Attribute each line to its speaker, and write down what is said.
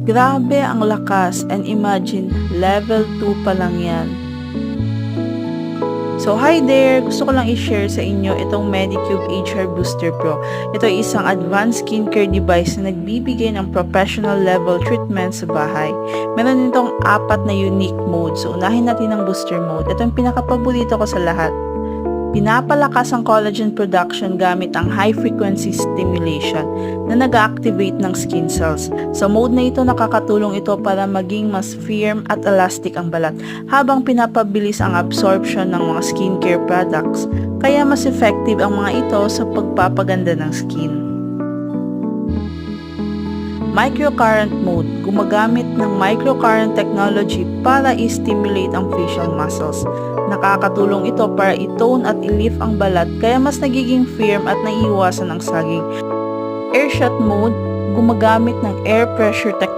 Speaker 1: Grabe ang lakas, and imagine, level 2 pa lang yan. So hi there! Gusto ko lang i-share sa inyo itong Medicube Age Hair Booster Pro. Ito ay isang advanced skincare device na nagbibigay ng professional level treatment sa bahay. Meron itong 4 na unique mode. So unahin natin ang booster mode. Ito yung pinakapaborito ko sa lahat. Pinapalakas ang collagen production gamit ang high-frequency stimulation na nag-activate ng skin cells. Sa mode na ito, nakakatulong ito para maging mas firm at elastic ang balat habang pinapabilis ang absorption ng mga skincare products, kaya mas effective ang mga ito sa pagpapaganda ng skin. Microcurrent mode, gumagamit ng microcurrent technology para i-stimulate ang facial muscles. Nakakatulong ito para i-tone at i-lift ang balat kaya mas nagiging firm at naiiwasan ang saging. Air shot mode, gumagamit ng air pressure technology